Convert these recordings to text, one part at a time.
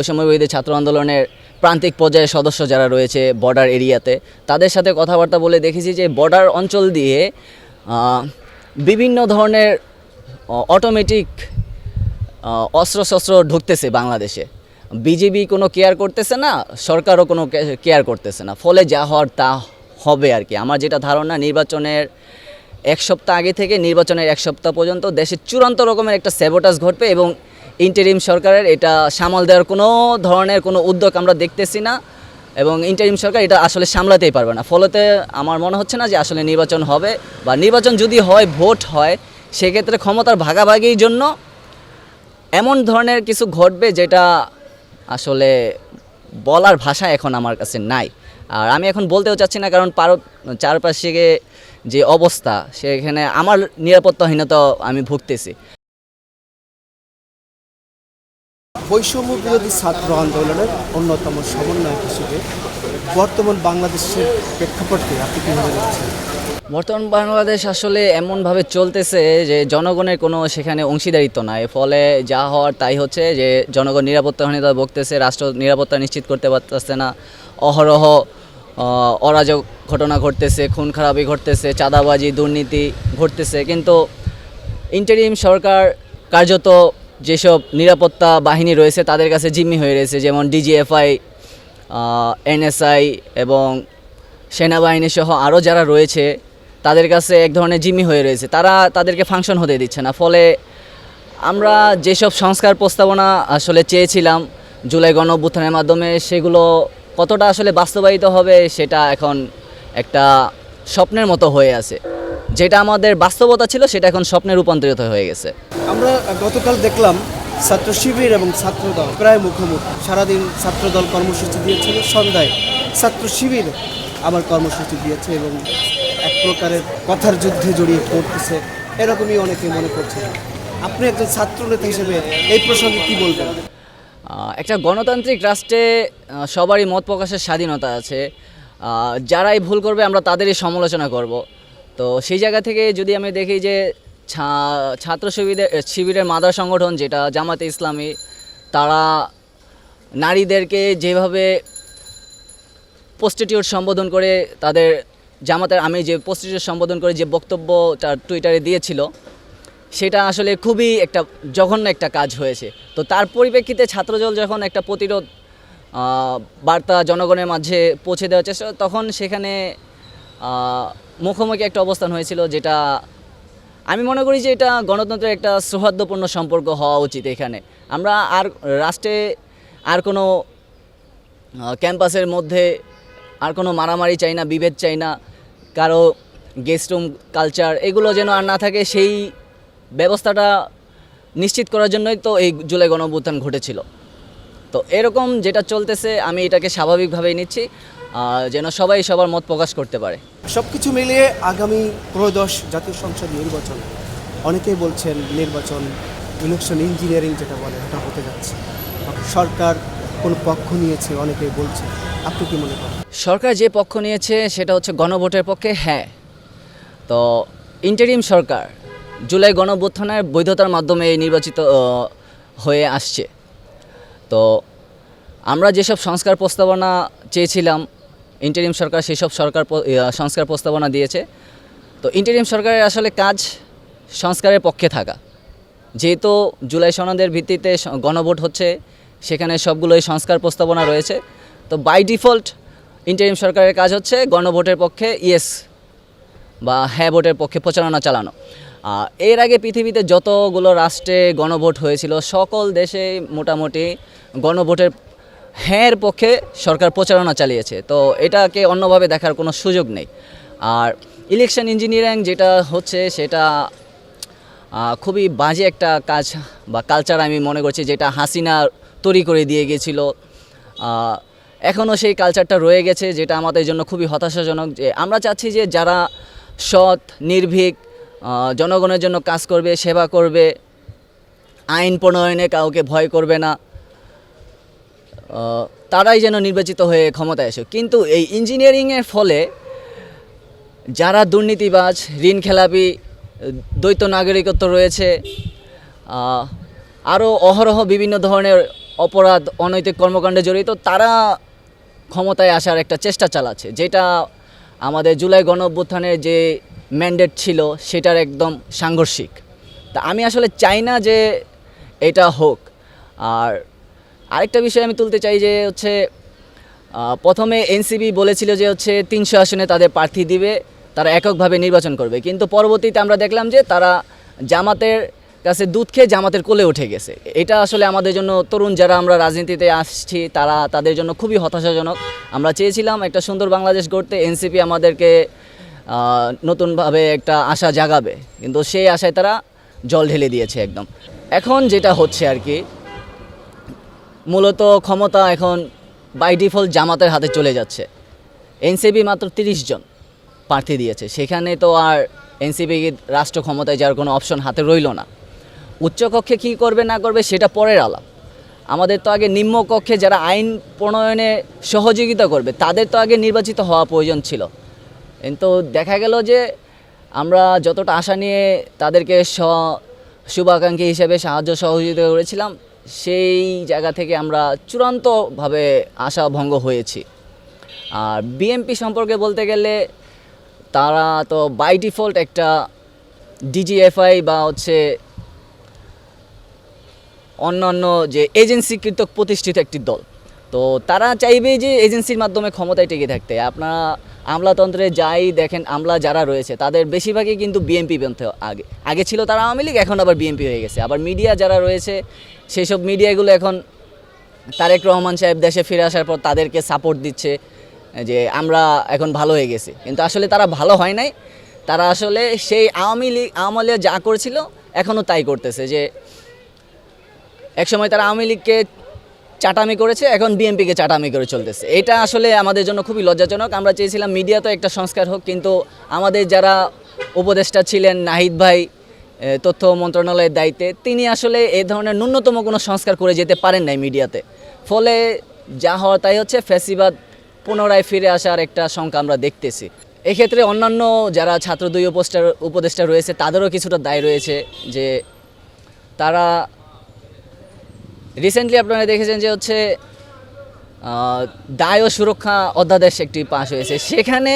বৈষম্যবিরোধী ছাত্র আন্দোলনের প্রান্তিক পর্যায়ের সদস্য যারা রয়েছে বর্ডার এরিয়াতে, তাদের সাথে কথাবার্তা বলে দেখেছি যে বর্ডার অঞ্চল দিয়ে বিভিন্ন ধরনের অটোমেটিক অস্ত্রশস্ত্র ঢুকতেছে বাংলাদেশে। বিজিবি কোনো কেয়ার করতেছে না, সরকারও কোনো কেয়ার করতেছে না, ফলে যা হওয়ার তা হবে আর কি। আমার যেটা ধারণা, নির্বাচনের এক সপ্তাহ আগে থেকে নির্বাচনের এক সপ্তাহ পর্যন্ত দেশে চূড়ান্ত রকমের একটা স্যাবোটাজ ঘটবে এবং ইন্টারিম সরকারের এটা সামাল দেওয়ার কোনো ধরনের কোনো উদ্যোগ আমরা দেখতেছি না এবং ইন্টারিম সরকার এটা আসলে সামলাতেই পারবে না। ফলতে আমার মনে হচ্ছে না যে আসলে নির্বাচন হবে, বা নির্বাচন যদি হয়, ভোট হয়, সেক্ষেত্রে ক্ষমতার ভাগাভাগির জন্য এমন ধরনের কিছু ঘটবে যেটা আসলে বলার ভাষা এখন আমার কাছে নাই। আর আমি এখন বলতেও চাচ্ছি না, কারণ চারপাশে যে অবস্থা, সেখানে আমার নিরাপত্তাহীনতা আমি ভুগতেছি। বৈষম্য বিরোধী ছাত্র আন্দোলনের অন্যতম সমন্বয়ক হিসেবে বর্তমান বাংলাদেশের প্রেক্ষাপটকে আপনি কীভাবে দেখছেন? বর্তমান বাংলাদেশ আসলে এমনভাবে চলতেছে যে জনগণের কোনো সেখানে অংশীদারিত্ব নাই, ফলে যা হওয়ার তাই হচ্ছে। যে জনগণ নিরাপত্তাহীনতা ভুগতেছে, রাষ্ট্র নিরাপত্তা নিশ্চিত করতে পারতেছে না, অহরহ অরাজক ঘটনা ঘটতেছে, খুন খারাপি ঘটতেছে, চাঁদাবাজি, দুর্নীতি ঘটতেছে। কিন্তু ইন্টারিম সরকার কার্যত যেসব নিরাপত্তা বাহিনী রয়েছে তাদের কাছে জিম্মি হয়ে রয়েছে, যেমন ডিজিএফআই, এনএসআই এবং সেনাবাহিনী সহ আরও যারা রয়েছে তাদের কাছে এক ধরনের জিম্মি হয়ে রয়েছে। তারা তাদেরকে ফাংশন হতে দিচ্ছে না। ফলে আমরা যেসব সংস্কার প্রস্তাবনা আসলে চেয়েছিলাম জুলাই গণঅভ্যুত্থানের মাধ্যমে, সেগুলো কতটা আসলে বাস্তবায়িত হবে সেটা এখন একটা স্বপ্নের মতো হয়ে আছে। যেটা আমাদের বাস্তবতা ছিল সেটা এখন স্বপ্নে রূপান্তরিত হয়ে গেছে। আমরা গতকাল দেখলাম ছাত্র শিবির এবং ছাত্রদল প্রায় মুখোমুখি। সারাদিন ছাত্রদল কর্মসূচি দিয়েছিল, সন্ধ্যায় ছাত্র শিবির আবার কর্মসূচি দিয়েছে এবং এক প্রকারের কথার যুদ্ধে জড়িয়ে পড়তেছে, এরকমই অনেকে মনে করছে। আপনি একজন ছাত্রনেতা হিসেবে এই প্রসঙ্গে কী বলবেন? একটা গণতান্ত্রিক রাষ্ট্রে সবারই মত প্রকাশের স্বাধীনতা আছে। যারাই ভুল করবে আমরা তাদেরই সমালোচনা করব। তো সেই জায়গা থেকে যদি আমি দেখি যে ছাত্র শিবিরের মাদার সংগঠন যেটা জামাতে ইসলামী, তারা নারীদেরকে যেভাবে প্রস্টিটিউট সম্বোধন করে, তাদের জামাতের আমি যে প্রস্টিটিউট সম্বোধন করে যে বক্তব্য তার টুইটারে দিয়েছিল, সেটা আসলে খুবই একটা জঘন্য একটা কাজ হয়েছে। তো তার পরিপ্রেক্ষিতে ছাত্রদল যখন একটা প্রতিরোধ বার্তা জনগণের মাঝে পৌঁছে দেওয়ার চেষ্টা, তখন সেখানে মুখোমুখি একটা অবস্থান হয়েছিল, যেটা আমি মনে করি যে এটা গণতন্ত্রের একটা সৌহার্দ্যপূর্ণ সম্পর্ক হওয়া উচিত। এখানে আমরা আর রাষ্ট্রে আর কোনো ক্যাম্পাসের মধ্যে আর কোনো মারামারি চাই না, বিভেদ চাই না, কারো গেস্ট রুম কালচার এগুলো যেন আর না থাকে। সেই ব্যবস্থাটা নিশ্চিত করার জন্যই তো এই জুলাই গণঅভ্যুত্থান ঘটেছিল। তো এরকম যেটা চলতেছে আমি এটাকে স্বাভাবিকভাবেই নিচ্ছি, যেন সবাই সবার মত প্রকাশ করতে পারে। সব কিছু মিলিয়ে আগামী ত্রয়োদশ জাতীয় সংসদ নির্বাচন, অনেকেই বলছেন নির্বাচন ইলেকশন ইঞ্জিনিয়ারিং যেটা বলে ওটা হতে যাচ্ছে। সরকার কোন পক্ষ নিয়েছে অনেকেই বলছে, আপনি কি মনে করেন? সরকার যে পক্ষ নিয়েছে সেটা হচ্ছে গণভোটের পক্ষে। হ্যাঁ, তো ইন্টারিম সরকার জুলাই গণঅভ্যুত্থানের বৈধতার মাধ্যমে নির্বাচিত হয়ে আসছে। তো আমরা যেসব সংস্কার প্রস্তাবনা চেয়েছিলাম, ইন্টারিম সরকার সেসব সংস্কার প্রস্তাবনা দিয়েছে। তো ইন্টারিম সরকারের আসলে কাজ সংস্কারের পক্ষে থাকা। যেহেতু জুলাই সনদের ভিত্তিতে গণভোট হচ্ছে, সেখানে সবগুলোই সংস্কার প্রস্তাবনা রয়েছে। তো বাই ডিফল্ট ইন্টারিম সরকারের কাজ হচ্ছে গণভোটের পক্ষে ইয়েস বা হ্যাঁ ভোটের পক্ষে প্রচারণা চালানো। এর আগে পৃথিবীতে যতগুলো রাষ্ট্রে গণভোট হয়েছিল, সকল দেশে মোটামুটি গণভোটের হ্যাঁর পক্ষে সরকার প্রচারণা চালিয়েছে। তো এটাকে অন্যভাবে দেখার কোনো সুযোগ নেই। আর ইলেকশন ইঞ্জিনিয়ারিং যেটা হচ্ছে সেটা খুবই বাজে একটা কাজ বা কালচার আমি মনে করছি, যেটা হাসিনা তৈরি করে দিয়ে গেছিলো। এখনও সেই কালচারটা রয়ে গেছে, যেটা আমাদের জন্য খুবই হতাশাজনক। যে আমরা চাচ্ছি যে যারা সৎ, নির্ভীক, জনগণের জন্য কাজ করবে, সেবা করবে, আইন প্রণয়নে কাউকে ভয় করবে না, তারাই যেন নির্বাচিত হয়ে ক্ষমতায় আসে। কিন্তু এই ইঞ্জিনিয়ারিংয়ের ফলে যারা দুর্নীতিবাজ, ঋণ খেলাপি, দ্বৈত নাগরিকত্ব রয়েছে, আরও অহরহ বিভিন্ন ধরনের অপরাধ অনৈতিক কর্মকাণ্ডে জড়িত তারা ক্ষমতায় আসার একটা চেষ্টা চালাচ্ছে, যেটা আমাদের জুলাই গণঅভ্যুত্থানের যে ম্যান্ডেট ছিল সেটার একদম সাংঘর্ষিক। তা আমি আসলে চাই না যে এটা হোক। আর আরেকটা বিষয় আমি তুলতে চাই যে হচ্ছে প্রথমে এনসিপি বলেছিল যে হচ্ছে 300 আসনে তাদের প্রার্থী দিবে, তারা এককভাবে নির্বাচন করবে, কিন্তু পরবর্তীতে আমরা দেখলাম যে তারা জামাতের কাছে দুধ খেয়ে জামাতের কোলে উঠে গেছে। এটা আসলে আমাদের জন্য, তরুণ যারা আমরা রাজনীতিতে আসছি তাদের জন্য খুবই হতাশাজনক। আমরা চেয়েছিলাম একটা সুন্দর বাংলাদেশ গড়তে, এনসিপি আমাদেরকে নতুনভাবে একটা আশা জাগাবে, কিন্তু সেই আশায় তারা জল ঢেলে দিয়েছে একদম। এখন যেটা হচ্ছে আর কি, মূলত ক্ষমতা এখন বাই ডিফল্ট জামাতের হাতে চলে যাচ্ছে। এনসিপি মাত্র 30 জন প্রার্থী দিয়েছে, সেখানে তো আর এনসিপি রাষ্ট্র ক্ষমতায় যাওয়ার কোনো অপশন হাতে রইল না। উচ্চকক্ষে কী করবে না করবে সেটা পরের আলাপ। আমাদের তো আগে নিম্নকক্ষে যারা আইন প্রণয়নে সহযোগিতা করবে তাদের তো আগে নির্বাচিত হওয়া প্রয়োজন ছিল। কিন্তু দেখা গেল যে আমরা যতটা আশা নিয়ে তাদেরকে শুভাকাঙ্ক্ষী হিসেবে সাহায্য সহযোগিতা করেছিলাম, সেই জায়গা থেকে আমরা চূড়ান্তভাবে আশা ভঙ্গ হয়েছি। আর বিএনপি সম্পর্কে বলতে গেলে তারা তো বাই ডিফল্ট একটা ডিজিএফআই বা হচ্ছে অন্যান্য যে এজেন্সিকৃত প্রতিষ্ঠিত একটি দল, তো তারা চাইবে যে এজেন্সির মাধ্যমে ক্ষমতায় টিকে থাকতে। আপনারা আমলাতন্ত্রে যাই দেখেন, আমলা যারা রয়েছে তাদের বেশিরভাগই কিন্তু বিএনপি পন্থী। আগে ছিল তারা আওয়ামী লীগ, এখন আবার বিএনপি হয়ে গেছে। আবার মিডিয়া যারা রয়েছে সেই সব মিডিয়াগুলো এখন তারেক রহমান সাহেব দেশে ফিরে আসার পর তাদেরকে সাপোর্ট দিচ্ছে যে আমরা এখন ভালো হয়ে গেছি, কিন্তু আসলে তারা ভালো হয় নাই। তারা আসলে সেই আওয়ামী লীগ যা করেছিল এখনও তাই করতেছে, যে একসময় তারা আওয়ামী লীগকে চাটামি করেছে, এখন বিএনপিকে চাটামি করে চলতেছে। এটা আসলে আমাদের জন্য খুবই লজ্জাজনক। আমরা চেয়েছিলাম মিডিয়াতে একটা সংস্কার হোক, কিন্তু আমাদের যারা উপদেষ্টা ছিলেন, নাহিদ ভাই তথ্য মন্ত্রণালয়ের দায়িত্বে, তিনি আসলে এই ধরনের ন্যূনতম কোনো সংস্কার করে যেতে পারেন নাই মিডিয়াতে। ফলে যা হওয়ার তাই হচ্ছে, ফ্যাসিবাদ পুনরায় ফিরে আসার একটা শঙ্কা আমরা দেখতেছি। এক্ষেত্রে অন্যান্য যারা ছাত্র দুই উপদেষ্টা রয়েছে তাদেরও কিছুটা দায় রয়েছে, যে তারা রিসেন্টলি আপনারা দেখেছেন যে হচ্ছে দায় ও সুরক্ষা অধ্যাদেশ একটি পাশ হয়েছে। সেখানে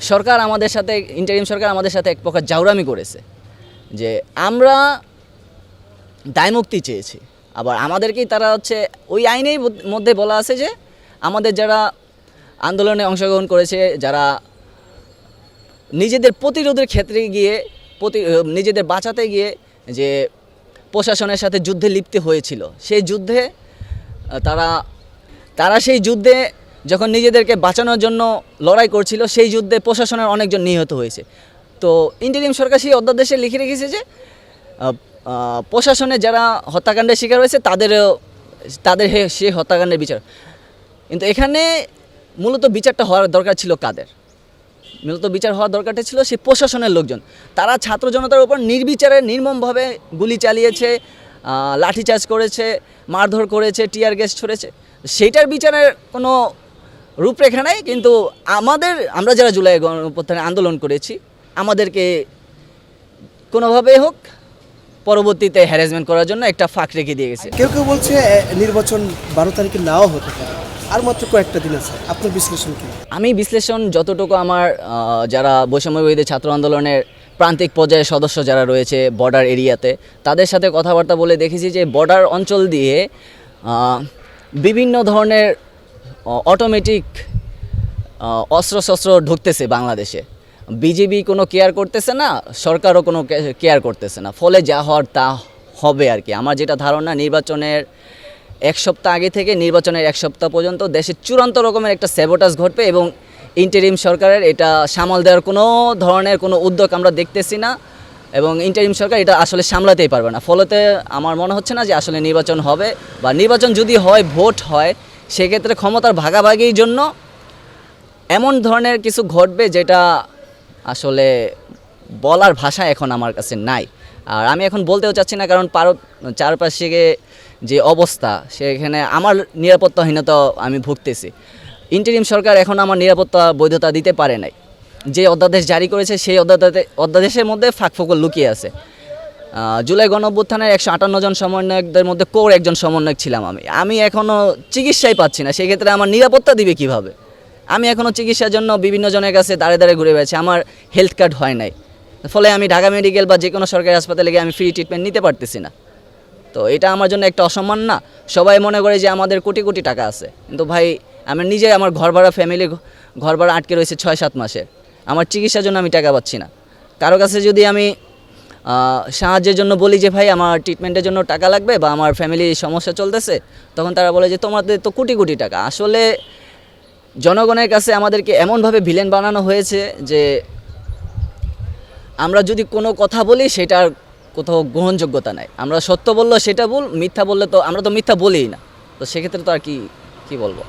সরকার আমাদের সাথে, ইন্টারিম সরকার আমাদের সাথে এক প্রকার জাউরামি করেছে, যে আমরা দায়মুক্তি চেয়েছি, আবার আমাদেরকেই তারা হচ্ছে ওই আইনেই মধ্যে বলা আছে যে আমাদের যারা আন্দোলনে অংশগ্রহণ করেছে, যারা নিজেদের প্রতিরোধের ক্ষেত্রে গিয়ে নিজেদের বাঁচাতে গিয়ে যে প্রশাসনের সাথে যুদ্ধে লিপ্ত হয়েছিল, সেই যুদ্ধে তারা সেই যুদ্ধে যখন নিজেদেরকে বাঁচানোর জন্য লড়াই করছিল, সেই যুদ্ধে প্রশাসনের অনেকজন নিহত হয়েছে। তো ইন্টারিম সরকার সেই অধ্যাদেশে লিখে রেখেছে যে প্রশাসনে যারা হত্যাকাণ্ডের শিকার হয়েছে তাদের সেই হত্যাকাণ্ডের বিচার। কিন্তু এখানে মূলত বিচারটা হওয়ার দরকার ছিল কাদের? মূলত বিচার হওয়ার দরকারটা ছিল সেই প্রশাসনের লোকজন। তারা ছাত্র জনতার উপর নির্বিচারে নির্মমভাবে গুলি চালিয়েছে, লাঠিচার্জ করেছে, মারধর করেছে, টিয়ার গ্যাস ছড়েছে। সেইটার বিচারের কোনো রূপরেখা নাই। কিন্তু আমরা যারা জুলাই গণঅভ্যুত্থানে আন্দোলন করেছি, আমাদেরকে কোনোভাবেই হোক পরবর্তীতে হ্যারাসমেন্ট করার জন্য একটা ফাঁক রেখে দিয়ে গেছে। কেউ কেউ বলছে নির্বাচন 12 তারিখে নাও হতে পারে, আর মাত্র কয়েকটা দিন আছে। আপনার বিশ্লেষণ কি? আমি বিশ্লেষণ যতটুকু আমার যারা বৈষম্যবিরোধী ছাত্র আন্দোলনের প্রান্তিক পর্যায়ের সদস্য যারা রয়েছে বর্ডার এরিয়াতে, তাদের সাথে কথাবার্তা বলে দেখেছি যে বর্ডার অঞ্চল দিয়ে বিভিন্ন ধরনের অটোমেটিক অস্ত্রশস্ত্র ঢুকতেছে বাংলাদেশে। বিজেপি কোনো কেয়ার করতেছে না, সরকারও কোনো কেয়ার করতেছে না। ফলে যা হওয়ার তা হবে আর কি। আমার যেটা ধারণা, নির্বাচনের 1 সপ্তাহ আগে থেকে নির্বাচনের 1 সপ্তাহ পর্যন্ত দেশে চূড়ান্ত রকমের একটা স্যাবোটাজ ঘটবে, এবং ইন্টারিম সরকারের এটা সামাল দেওয়ার কোনো ধরনের কোনো উদ্যোগ আমরা দেখতেছি না, এবং ইন্টারিম সরকার এটা আসলে সামলাতেই পারবে না। ফলতে আমার মনে হচ্ছে না যে আসলে নির্বাচন হবে, বা নির্বাচন যদি হয়, ভোট হয়, সেক্ষেত্রে ক্ষমতার ভাগাভাগির জন্য এমন ধরনের কিছু ঘটবে যেটা আসলে বলার ভাষা এখন আমার কাছে নাই। আর আমি এখন বলতেও চাচ্ছি না, কারণ চারপাশে যে অবস্থা, সেখানে আমার নিরাপত্তাহীনতা আমি ভুগতেছি। ইন্টারিম সরকার এখন আমার নিরাপত্তা বৈধতা দিতে পারে নাই। যে অধ্যাদেশ জারি করেছে সেই অধ্যাদেশের মধ্যে ফাঁকফোকর লুকিয়ে আছে। জুলাই গণঅভ্যুত্থানের 158 জন সমন্বয়কদের মধ্যে কোর একজন সমন্বয়ক ছিলাম আমি এখনও চিকিৎসাই পাচ্ছি না, সেক্ষেত্রে আমার নিরাপত্তা দিবে কিভাবে? আমি এখনও চিকিৎসার জন্য বিভিন্ন জনের কাছে দাঁড়ে দাঁড়ে ঘুরে বেড়াচ্ছি, আমার হেলথ কার্ড হয় নাই, ফলে আমি ঢাকা মেডিকেল বা যে কোনো সরকারি হাসপাতালে গিয়ে আমি ফ্রি ট্রিটমেন্ট নিতে পারতেছি না। তো এটা আমার জন্য একটা অসম্মান না? সবাই মনে করে যে আমাদের কোটি কোটি টাকা আছে, কিন্তু ভাই আমি নিজে আমার ঘর ভাড়া ফ্যামিলি ঘর ভাড়া আটকে রয়েছে 6-7 মাসের, আমার চিকিৎসার জন্য আমি টাকা পাচ্ছি না। কারো কাছে যদি আমি সাহায্যের জন্য বলি যে ভাই আমার ট্রিটমেন্টের জন্য টাকা লাগবে বা আমার ফ্যামিলি সমস্যা চলতেছে, তখন তারা বলে যে তোমাদের তো কোটি কোটি টাকা। আসলে জনগণের কাছে আমাদেরকে এমনভাবে ভিলেন বানানো হয়েছে যে আমরা যদি কোনো কথা বলি সেটার কোথাও গ্রহণযোগ্যতা নাই। আমরা সত্য বললেও সেটা ভুল, মিথ্যা বললে তো আমরা তো মিথ্যা বলিই না, তো সেক্ষেত্রে তো আর কি বলবো।